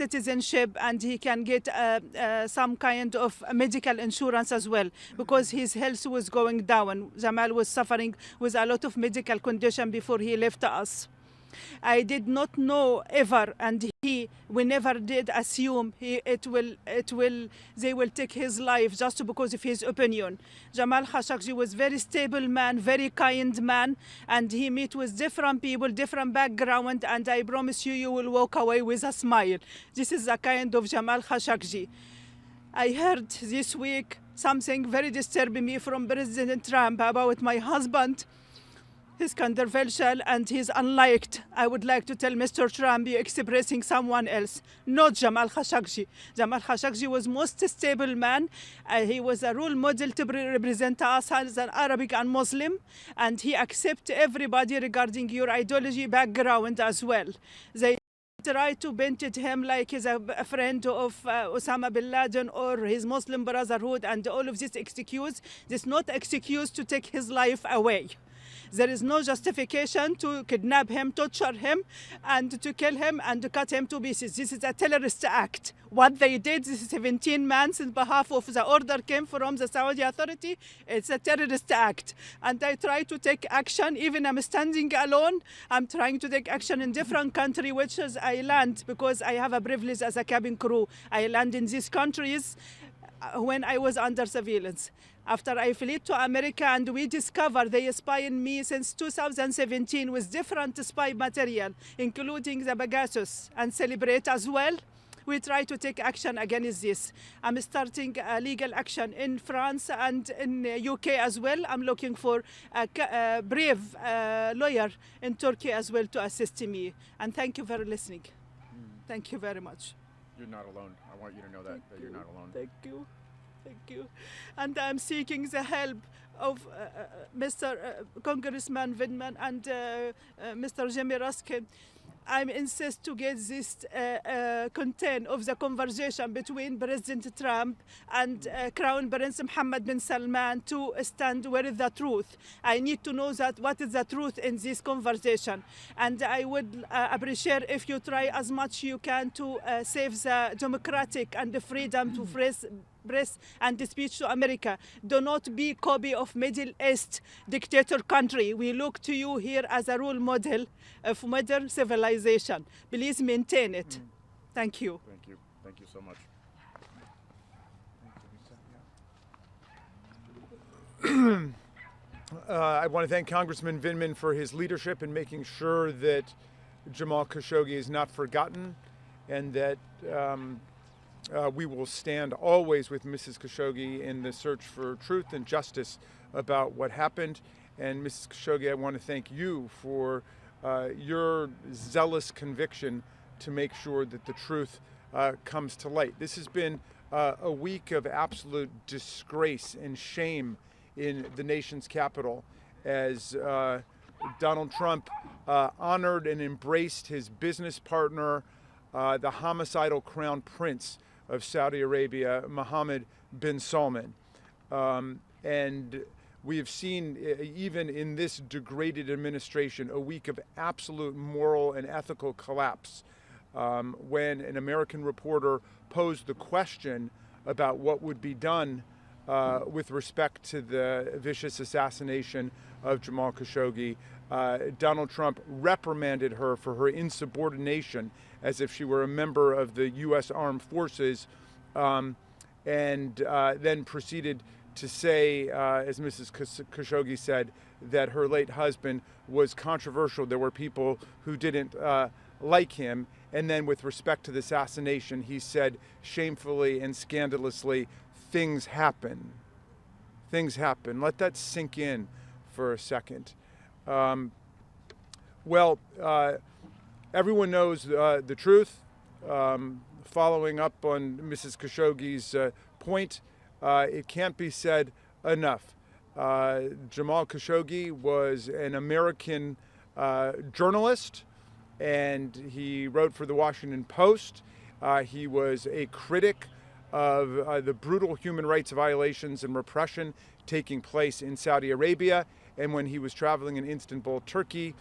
citizenship, and he can get some kind of medical insurance as well, because his health was going down. Jamal was suffering with a lot of medical condition before he left us. I did not know ever, and we never did assume they will take his life just because of his opinion. Jamal Khashoggi was very stable man, very kind man, and he met with different people, different background, and I promise you, you will walk away with a smile. This is the kind of Jamal Khashoggi. I heard this week something very disturbing me from President Trump about my husband. He's controversial and he's unliked. I would like to tell Mr. Trump, you're expressing someone else, not Jamal Khashoggi. Jamal Khashoggi was most stable man. He was a role model to represent us as an Arabic and Muslim, and he accepts everybody regarding your ideology background as well. They try to paint him like he's a friend of Osama bin Laden or his Muslim Brotherhood, and all of this excuse. This is not excuse to take his life away. There is no justification to kidnap him, torture him, and to kill him and to cut him to pieces. This is a terrorist act. What they did, this is 17 men in behalf of the order came from the Saudi authority. It's a terrorist act. And I try to take action, even I'm standing alone. I'm trying to take action in different countries, which is I land, because I have a privilege as a cabin crew. I land in these countries when I was under surveillance. After I fled to America, and we discovered they spy on me since 2017 with different spy material, including the Pegasus and Celebrate as well. We try to take action against this. I'm starting legal action in France and in UK as well. I'm looking for a brave lawyer in Turkey as well to assist me. And thank you for listening. Thank you very much. You're not alone. I want you to know that you're not alone. Thank you. Thank you. And I'm seeking the help of Mr. Congressman Vindman and Mr. Jimmy Ruskin. I insist to get this content of the conversation between President Trump and Crown Prince Mohammed bin Salman to stand with the truth. I need to know that what is the truth in this conversation. And I would appreciate if you try as much you can to save the democratic and the freedom to press and speech to America. Do not be copy of Middle East dictator country. We look to you here as a role model of modern civilization. Please maintain it. Thank you. Thank you. Thank you so much. I want to thank Congressman Vindman for his leadership in making sure that Jamal Khashoggi is not forgotten, and that we will stand always with Mrs. Khashoggi in the search for truth and justice about what happened. And Mrs. Khashoggi, I want to thank you for your zealous conviction to make sure that the truth comes to light. This has been a week of absolute disgrace and shame in the nation's capital as Donald Trump honored and embraced his business partner, the homicidal crown prince of Saudi Arabia, Mohammed bin Salman. And we have seen, even in this degraded administration, a week of absolute moral and ethical collapse when an American reporter posed the question about what would be done with respect to the vicious assassination of Jamal Khashoggi. Donald Trump reprimanded her for her insubordination as if she were a member of the U.S. Armed Forces, and then proceeded to say, as Mrs. Khashoggi said, that her late husband was controversial. There were people who didn't like him. And then with respect to the assassination, he said shamefully and scandalously, things happen. Things happen. Let that sink in for a second. Everyone knows the truth. Following up on Mrs. Khashoggi's point, it can't be said enough. Jamal Khashoggi was an American journalist, and he wrote for the Washington Post. He was a critic of the brutal human rights violations and repression taking place in Saudi Arabia. And when he was traveling in Istanbul, Turkey,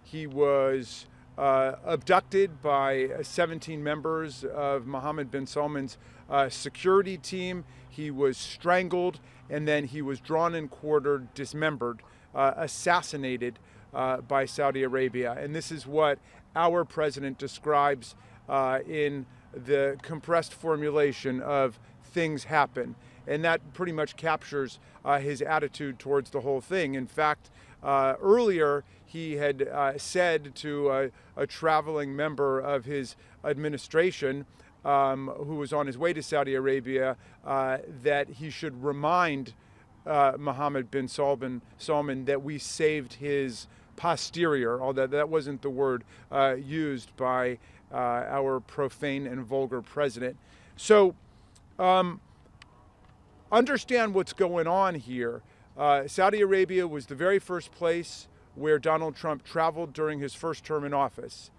he was abducted by 17 members of Mohammed bin Salman's security team. He was strangled, and then he was drawn and quartered, dismembered, assassinated by Saudi Arabia. And this is what our president describes in the compressed formulation of things happen. And that pretty much captures his attitude towards the whole thing. In fact, earlier he had said to a traveling member of his administration who was on his way to Saudi Arabia that he should remind Mohammed bin Salman that we saved his posterior, although that wasn't the word used by our profane and vulgar president. So understand what's going on here. Saudi Arabia was the very first place where Donald Trump traveled during his first term in office.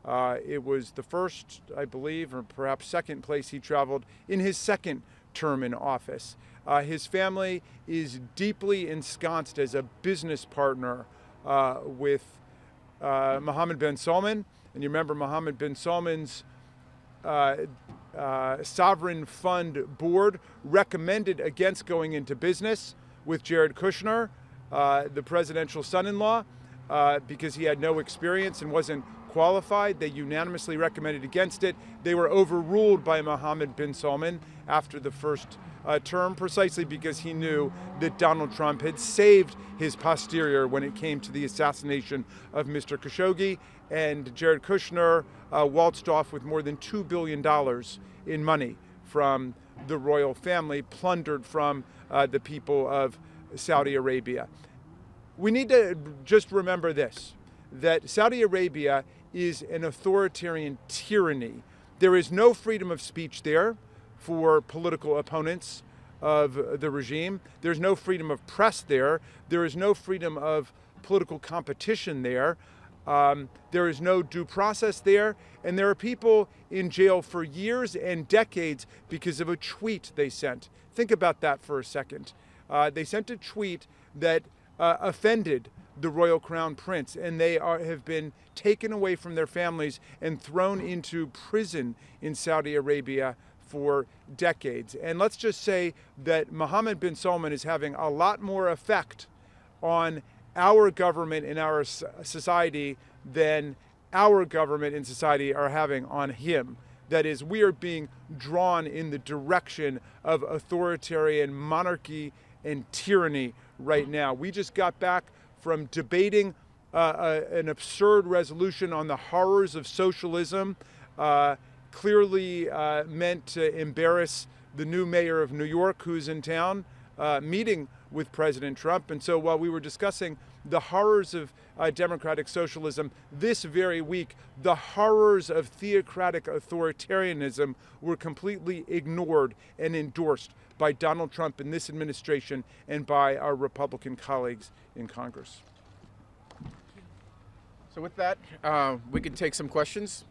It was the first, I believe, or perhaps second place he traveled in his second term in office. His family is deeply ensconced as a business partner with Mohammed bin Salman. And you remember Mohammed bin Salman's sovereign fund board recommended against going into business with Jared Kushner, the presidential son-in-law, because he had no experience and wasn't qualified. They unanimously recommended against it. They were overruled by Mohammed bin Salman after the first term, precisely because he knew that Donald Trump had saved his posterior when it came to the assassination of Mr. Khashoggi. And Jared Kushner waltzed off with more than $2 billion in money from the royal family, plundered from the people of Saudi Arabia. We need to just remember this, that Saudi Arabia is an authoritarian tyranny. There is no freedom of speech there for political opponents of the regime. There's no freedom of press there. There is no freedom of political competition there. There is no due process there. And there are people in jail for years and decades because of a tweet they sent. Think about that for a second. They sent a tweet that offended the royal crown prince, and they have been taken away from their families and thrown into prison in Saudi Arabia for decades. And let's just say that Mohammed bin Salman is having a lot more effect on our government and our society than our government and society are having on him. That is, we are being drawn in the direction of authoritarian monarchy and tyranny right now. We just got back from debating an absurd resolution on the horrors of socialism, clearly meant to embarrass the new mayor of New York who's in town, meeting with President Trump. And so while we were discussing the horrors of democratic socialism, this very week, the horrors of theocratic authoritarianism were completely ignored and endorsed by Donald Trump and this administration and by our Republican colleagues in Congress. So with that, we can take some questions.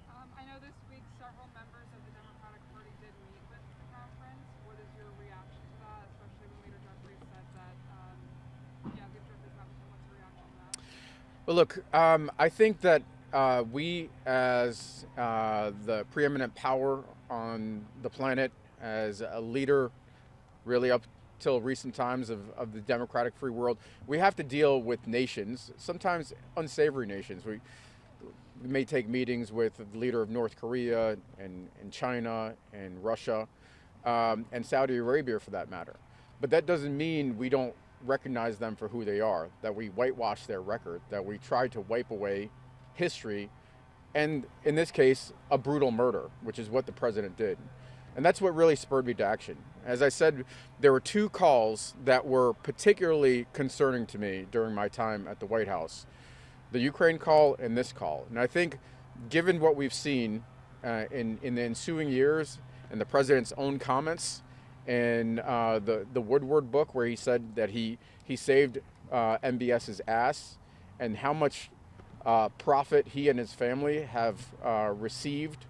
I know this week several members of the Democratic Party did meet with the Crown Prince. What is your reaction to that, especially when Leader Jeffries said that, Leader Jeffries met with him? What's your reaction to that? Well, look, I think that we, as the preeminent power on the planet, as a leader really up till recent times of the democratic free world, we have to deal with nations, sometimes unsavory nations. We may take meetings with the leader of North Korea and China and Russia and Saudi Arabia for that matter. But that doesn't mean we don't recognize them for who they are, that we whitewash their record, that we try to wipe away history, and in this case, a brutal murder, which is what the president did. And that's what really spurred me to action. As I said, there were two calls that were particularly concerning to me during my time at the White House. The Ukraine call and this call. And I think given what we've seen in the ensuing years and the president's own comments and the Woodward book where he said that he saved MBS's ass and how much profit he and his family have received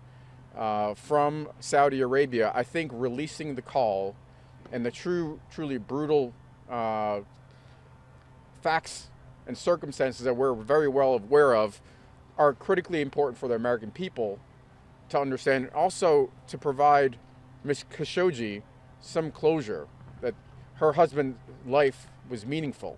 from Saudi Arabia, I think releasing the call and the truly brutal facts and circumstances that we're very well aware of are critically important for the American people to understand, and also to provide Ms. Khashoggi some closure that her husband's life was meaningful.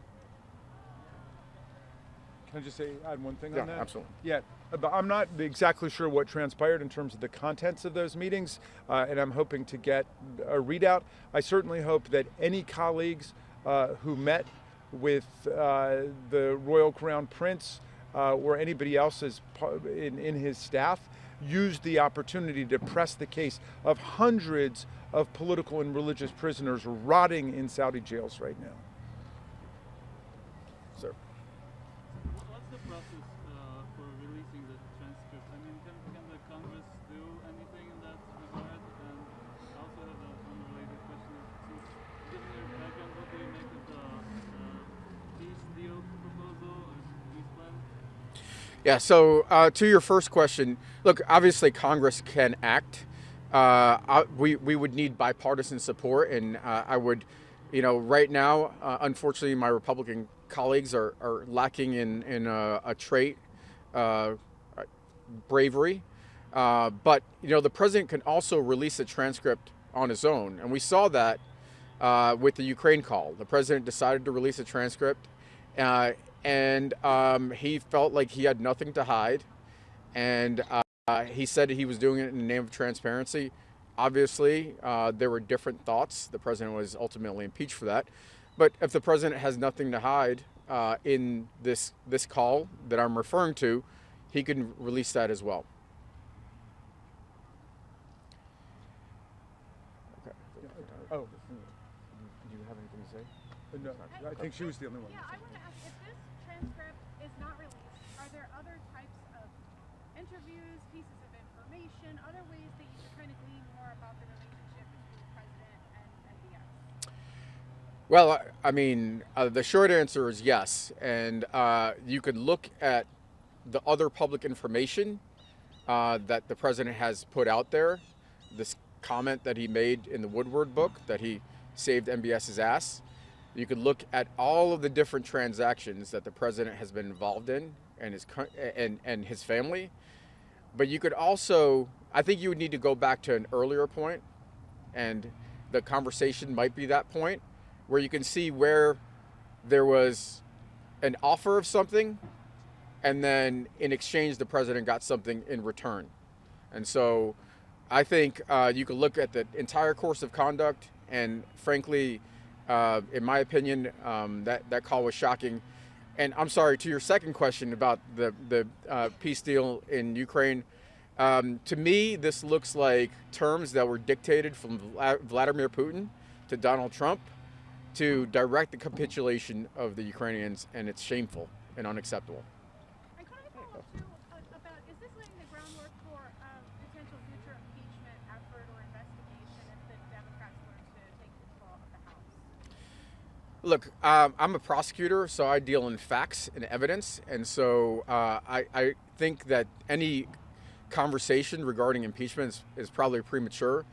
Can I just add one thing Yeah, on that? absolutely. Yeah, but I'm not exactly sure what transpired in terms of the contents of those meetings, and I'm hoping to get a readout. I certainly hope that any colleagues who met with the Royal Crown Prince or anybody else in his staff used the opportunity to press the case of hundreds of political and religious prisoners rotting in Saudi jails right now. Sir. What's the process for releasing the transcript? I mean, can the Congress do anything in that regard? And I also have an unrelated question. Given your background, what do you make of the peace deal proposal or peace plan? Yeah, so to your first question, look, obviously Congress can act. We would need bipartisan support, and I would, right now, unfortunately, my Republican colleagues are lacking in a trait, bravery. But, the president can also release a transcript on his own, and we saw that with the Ukraine call. The president decided to release a transcript, and he felt like he had nothing to hide, and he said he was doing it in the name of transparency. Obviously, there were different thoughts. The president was ultimately impeached for that. But if the president has nothing to hide in this call that I'm referring to, he can release that as well. Okay. Oh, Do you have anything to say? no, I think she was the only one. Yeah, I want to ask, if this transcript is not released, are there other types of interviews, pieces of information, other ways that you could kind of glean more about the relationship between the president and MBS? Well, I mean, the short answer is yes. And you could look at the other public information that the president has put out there. This comment that he made in the Woodward book, that he saved MBS's ass. You could look at all of the different transactions that the president has been involved in and his family. But you could also, I think you would need to go back to an earlier point, and the conversation might be that point, where you can see where there was an offer of something, and then in exchange the president got something in return. And so I think you could look at the entire course of conduct, and frankly, in my opinion, that call was shocking. And I'm sorry, to your second question about the peace deal in Ukraine, to me, this looks like terms that were dictated from Vladimir Putin to Donald Trump to direct the capitulation of the Ukrainians, and it's shameful and unacceptable. And could I follow up too about, is this laying the groundwork for potential future impeachment effort or investigation if the Democrats learn to take control of the House? Look, I'm a prosecutor, so I deal in facts and evidence, and so I think that any conversation regarding impeachment is probably premature.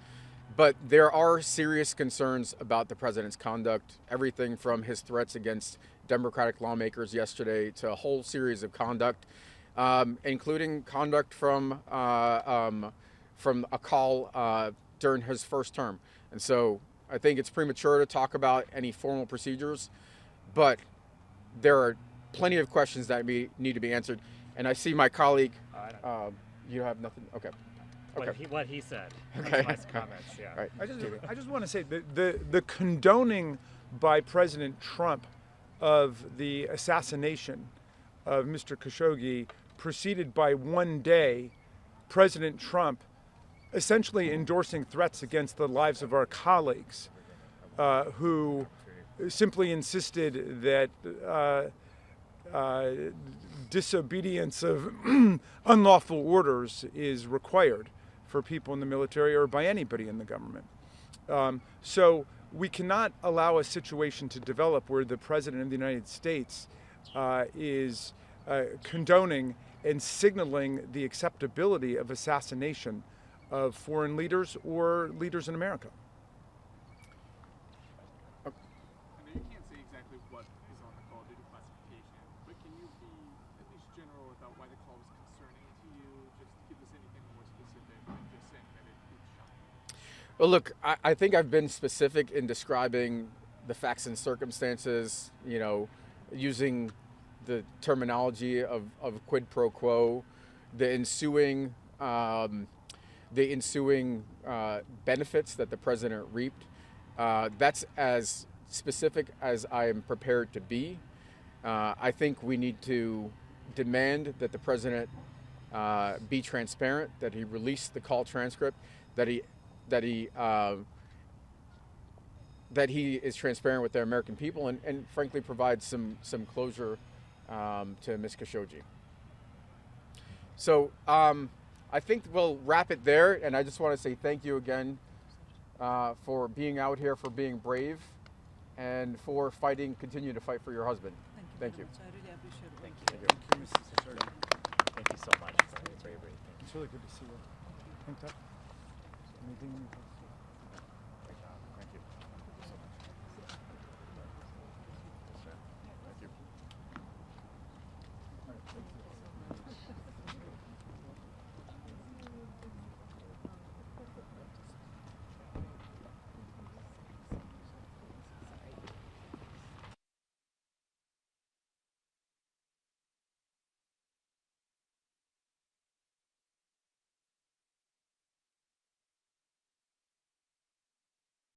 But there are serious concerns about the president's conduct, everything from his threats against Democratic lawmakers yesterday to a whole series of conduct, including conduct from a call during his first term. And so I think it's premature to talk about any formal procedures, but there are plenty of questions that need to be answered. And I see my colleague, you have nothing? Okay. What he said. Okay. My comments, yeah. Right. I just want to say that the condoning by President Trump of the assassination of Mr. Khashoggi preceded by one day President Trump essentially endorsing threats against the lives of our colleagues who simply insisted that disobedience of unlawful orders is required for people in the military or by anybody in the government. So we cannot allow a situation to develop where the President of the United States is condoning and signaling the acceptability of assassination of foreign leaders or leaders in America. I know you can't say exactly what is on the call due to classification, but Well, look, I think I've been specific in describing the facts and circumstances, you know, using the terminology of quid pro quo, the ensuing benefits that the president reaped. That's as specific as I am prepared to be. I think we need to demand that the president be transparent, that he release the call transcript, that he is transparent with the American people, and frankly provide some closure to Ms. Khashoggi. So I think we'll wrap it there, and I just want to say thank you again for being out here, for being brave, and for continue to fight for your husband. Thank you. I really appreciate it. Thank you. Thank you, Mrs. Khashoggi. Thank you so much for your bravery. It's really good to see you. Think that. Anything?